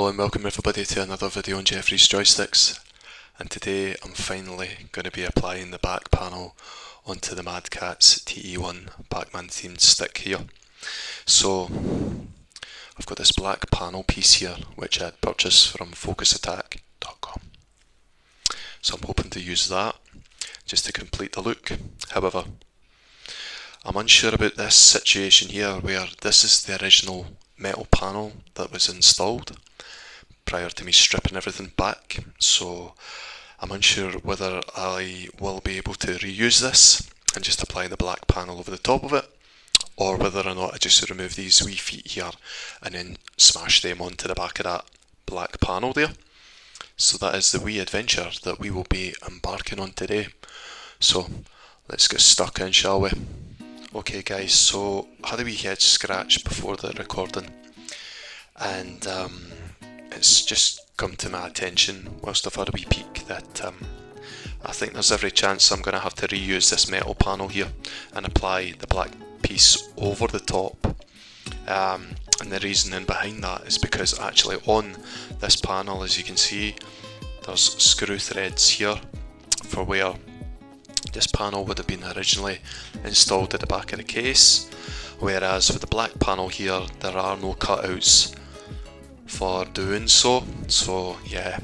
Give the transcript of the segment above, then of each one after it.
Hello and welcome everybody to another video on Jeffrey's joysticks, and today I'm finally going to be applying the back panel onto the Mad Catz TE1 Pac-Man themed stick here. So I've got this black panel piece here which I had purchased from focusattack.com, so I'm hoping to use that just to complete the look. However, I'm unsure about this situation here where this is the original metal panel that was installed prior to me stripping everything back, so I'm unsure whether I will be able to reuse this and just apply the black panel over the top of it, or whether or not I just remove these wee feet here and then smash them onto the back of that black panel there. So that is the wee adventure that we will be embarking on today. So let's get stuck in, shall we? Okay guys, so I had a wee head scratch before the recording, and it's just come to my attention whilst I've had a wee peek that I think there's every chance I'm going to have to reuse this metal panel here and apply the black piece over the top. And the reasoning behind that is because actually on this panel, as you can see, there's screw threads here for where this panel would have been originally installed at the back of the case, whereas with the black panel here there are no cutouts for doing so. So yeah,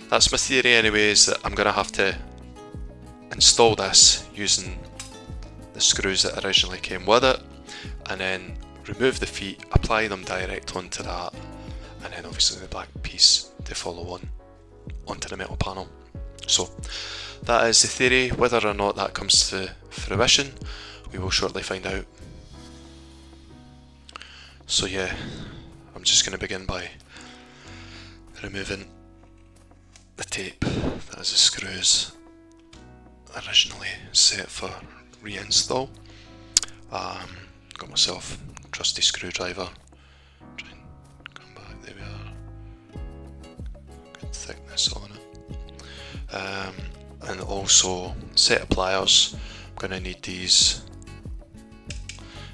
that's my theory anyways, that I'm going to have to install this using the screws that originally came with it, and then remove the feet, apply them direct onto that, and then obviously the black piece to follow on onto the metal panel. So that is the theory. Whether or not that comes to fruition, we will shortly find out. So yeah, I'm just going to begin by removing the tape that is the screws originally set for reinstall. Got myself a trusty screwdriver. Try and come back, there we are. Good thickness on it. And also set of pliers. I'm going to need these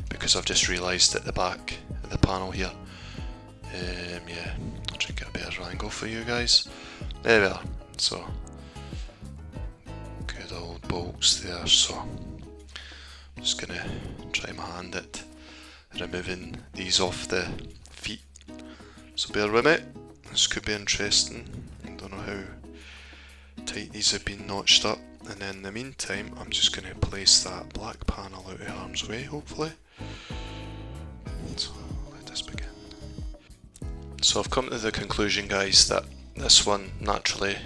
because I've just realised at the back of the panel here. Yeah, I'll try and get a better angle for you guys. There we are. So good old bolts there. So I'm just going to try my hand at removing these off the feet. So bear with me. This could be interesting. I don't know how tight these have been notched up, and in the meantime I'm just going to place that black panel out of harm's way, hopefully. So let us begin. So I've come to the conclusion, guys, that this one naturally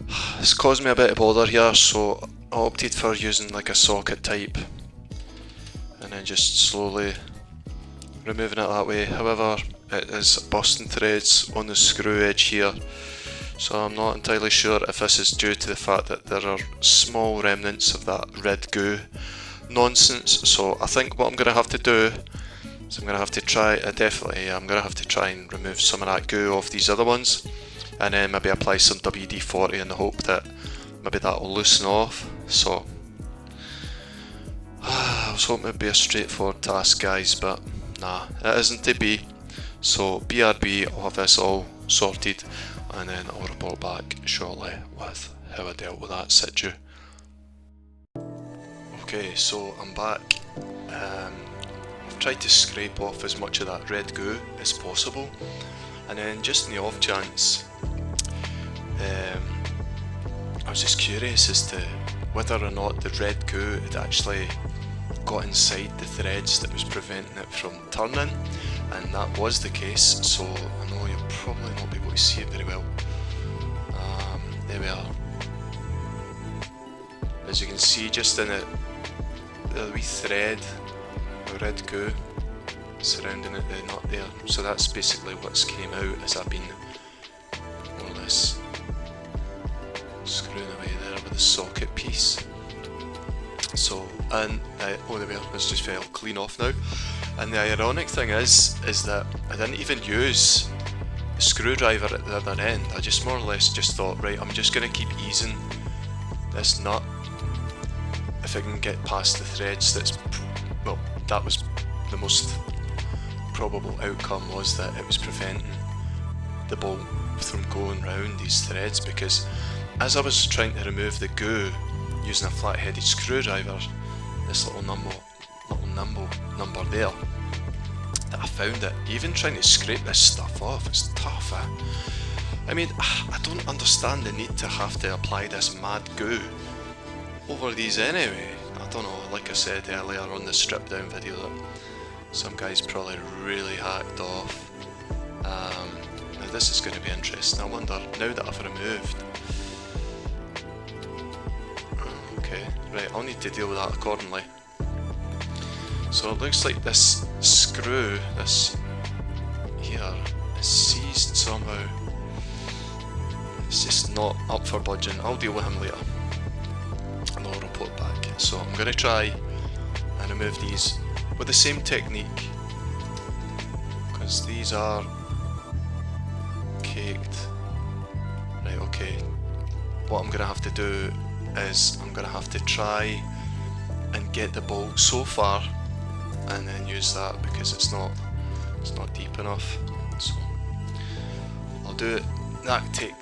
has caused me a bit of bother here, so I opted for using like a socket type and then just slowly removing it that way. However, it is busting threads on the screw edge here, so I'm not entirely sure if this is due to the fact that there are small remnants of that red goo nonsense. So I think what I'm going to have to do is I'm going to have to try, I'm going to have to try and remove some of that goo off these other ones, and then maybe apply some WD-40 in the hope that maybe that will loosen off. So I was hoping it would be a straightforward task, guys, but nah, it isn't to be. So BRB, I'll have this all sorted, and then I'll report back shortly with how I dealt with that situ. Okay, so I'm back. I've tried to scrape off as much of that red goo as possible, and then just in the off chance, I was just curious as to whether or not the red goo had actually got inside the threads that was preventing it from turning, and that was the case. So I know you'll probably not be able to see it very well. There we are. As you can see, just in it, the wee thread of red goo surrounding it, the nut there. So that's basically what's came out as I've been more or less screwing away there with the socket piece. So, and oh there we are, this just fell clean off now. And the ironic thing is that I didn't even use a screwdriver at the other end. I just more or less just thought, right, I'm just going to keep easing this nut if I can get past the threads. Well, that was the most probable outcome, was that it was preventing the bolt from going round these threads, because as I was trying to remove the goo using a flat-headed screwdriver, this little number there, that I found that even trying to scrape this stuff off is tough. I mean, I don't understand the need to have to apply this mad goo over these anyway. I don't know, like I said earlier on the strip down video, that some guys probably really hacked off. Now this is going to be interesting. I wonder, now that I've removed... Okay, right, I'll need to deal with that accordingly. So it looks like this screw, this here, is seized somehow. It's just not up for budging. I'll deal with him later, and I'll report back. So I'm going to try and remove these with the same technique, because these are caked. Right, okay. What I'm going to have to do is I'm going to have to try and get the bolt so far and then use that, because it's not deep enough. So I'll do it that technique.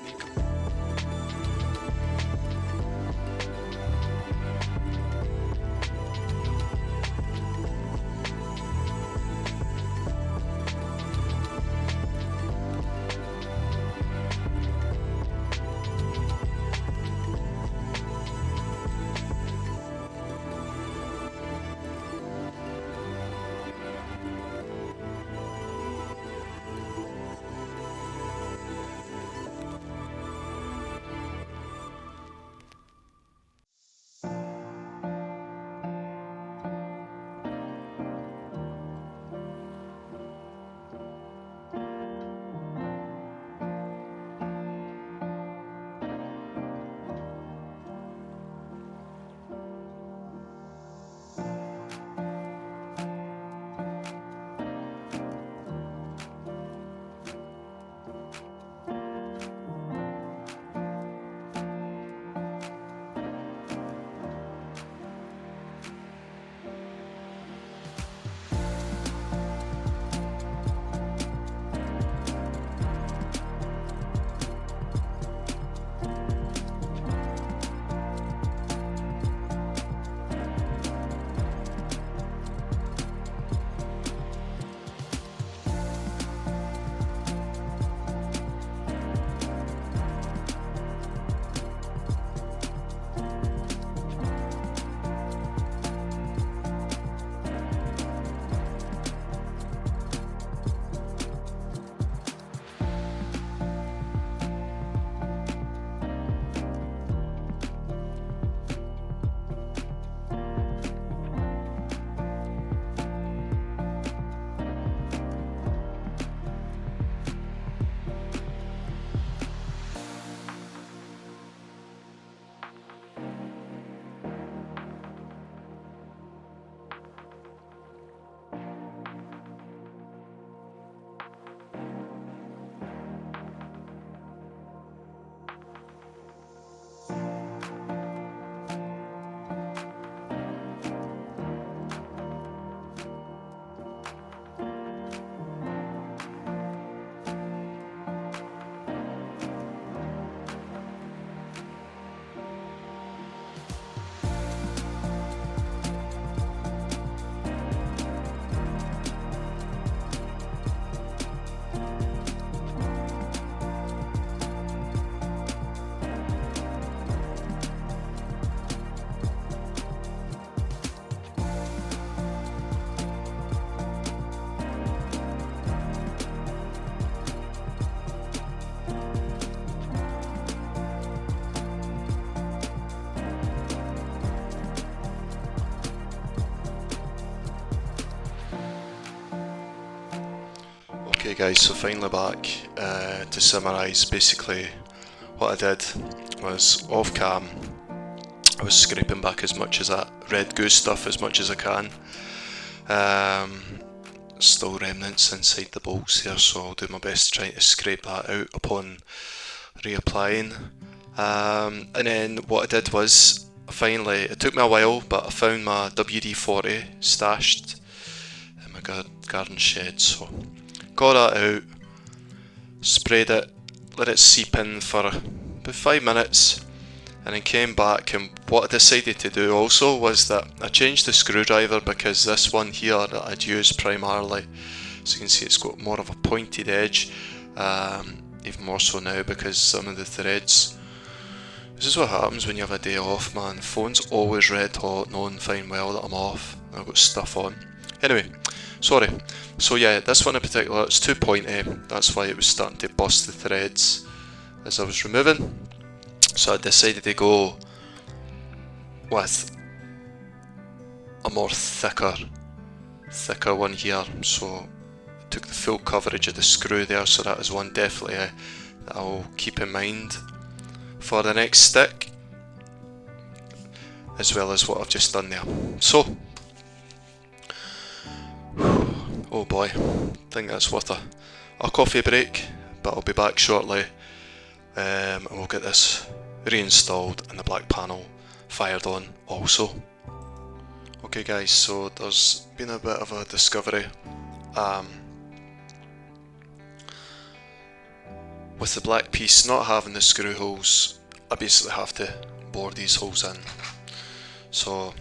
Okay guys, so finally back to summarise. Basically what I did was, off cam, I was scraping back as much as that red goo stuff as much as I can. Still remnants inside the bolts here, so I'll do my best trying to scrape that out upon reapplying. And then what I did was, finally, it took me a while, but I found my WD-40 stashed in my garden shed, so got that out, sprayed it, let it seep in for about 5 minutes, and then came back. And what I decided to do also was that I changed the screwdriver, because this one here that I'd used primarily, so you can see it's got more of a pointed edge, even more so now because some of the threads. This is what happens when you have a day off, man. Phone's always red hot, knowing fine well that I'm off. I've got stuff on. Anyway, sorry. So yeah, this one in particular, it's too pointy. That's why it was starting to bust the threads as I was removing. So I decided to go with a more thicker one here. So I took the full coverage of the screw there, so that is one definitely that I'll keep in mind for the next stick, as well as what I've just done there. So, oh boy, I think that's worth a coffee break, but I'll be back shortly, and we'll get this reinstalled and the black panel fired on also. Okay guys, so there's been a bit of a discovery. With the black piece not having the screw holes, I basically have to bore these holes in. So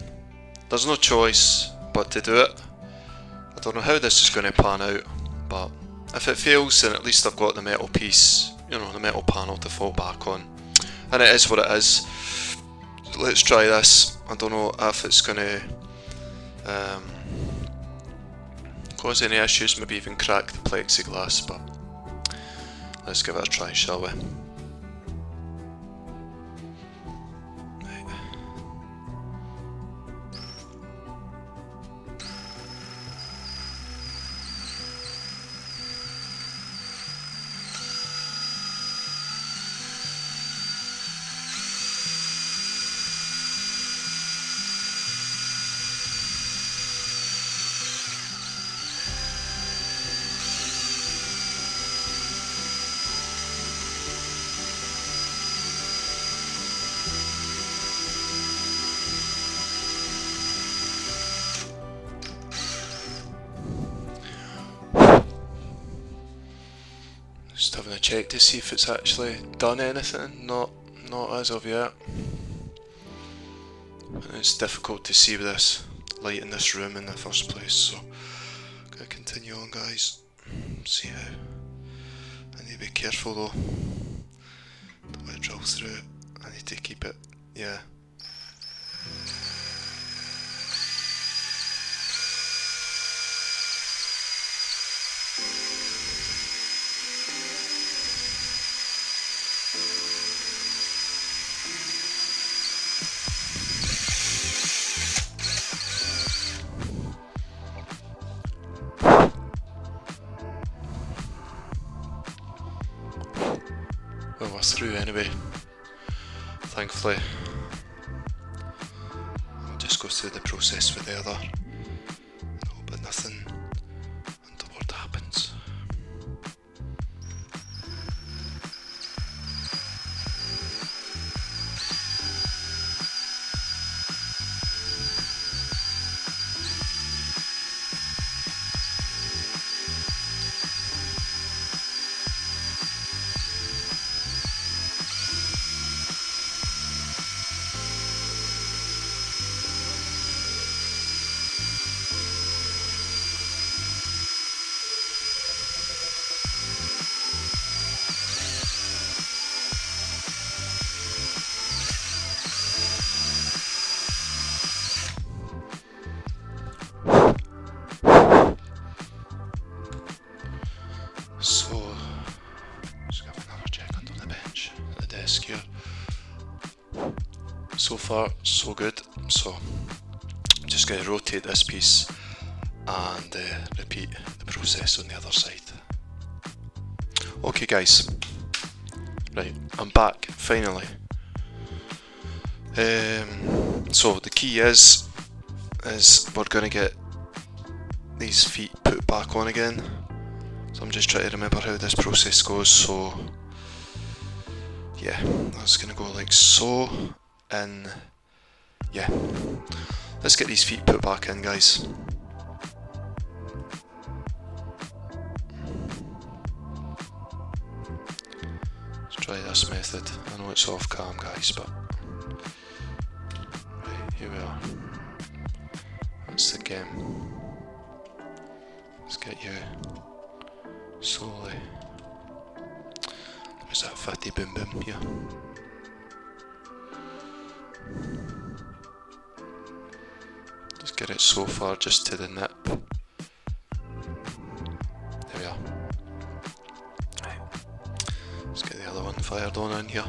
there's no choice but to do it. I don't know how this is going to pan out, but if it fails, then at least I've got the metal piece, you know, the metal panel to fall back on. And it is what it is. Let's try this. I don't know if it's going to cause any issues, maybe even crack the plexiglass, but let's give it a try, shall we? Just having a check to see if it's actually done anything. Not as of yet. And it's difficult to see with this light in this room in the first place, so gotta continue on, guys. See how. I need to be careful though. Don't let it drill through it. I need to keep it, yeah. Well, we're through anyway, thankfully. I'll just go through the process with the other. I hope that nothing untoward happens. So, just have another check under the bench at the desk here. So far, so good. So, I'm just going to rotate this piece and repeat the process on the other side. Okay guys, right, I'm back, finally. So the key is we're going to get these feet put back on again. So I'm just trying to remember how this process goes, so yeah, that's going to go like so, and yeah, let's get these feet put back in, guys. it's off cam, guys, but right, here we are. That's the game. Let's get you slowly. There's that 50 boom boom here. Let's get it so far just to the nip. There we are. Right. Let's get the other one fired on in here.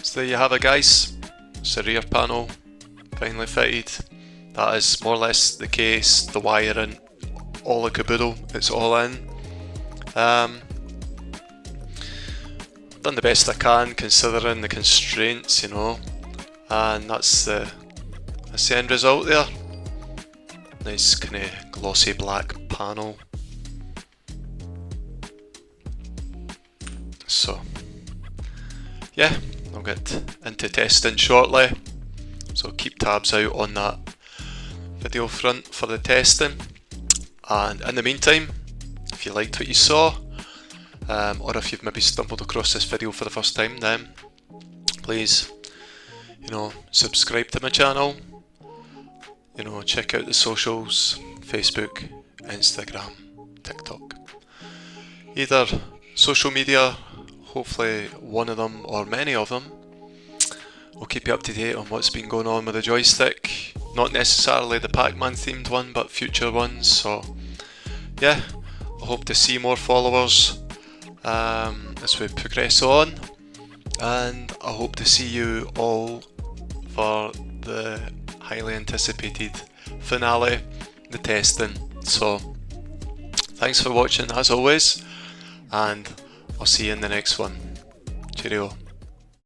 So there you have it, guys. It's the rear panel finally fitted. That is more or less the case, the wiring, all the caboodle, it's all in. Done the best I can considering the constraints, you know, and that's the end result there. Nice kind of glossy black panel. So yeah, I'll get into testing shortly, so keep tabs out on that video front for the testing. And in the meantime, if you liked what you saw, or if you've maybe stumbled across this video for the first time, then please, you know, subscribe to my channel, you know, check out the socials, Facebook, Instagram, TikTok, either social media. Hopefully one of them or many of them will keep you up to date on what's been going on with the joystick. Not necessarily the Pac-Man themed one, but future ones. So yeah, I hope to see more followers as we progress on, and I hope to see you all for the highly anticipated finale, the testing. So thanks for watching as always, and I'll see you in the next one. Cheerio.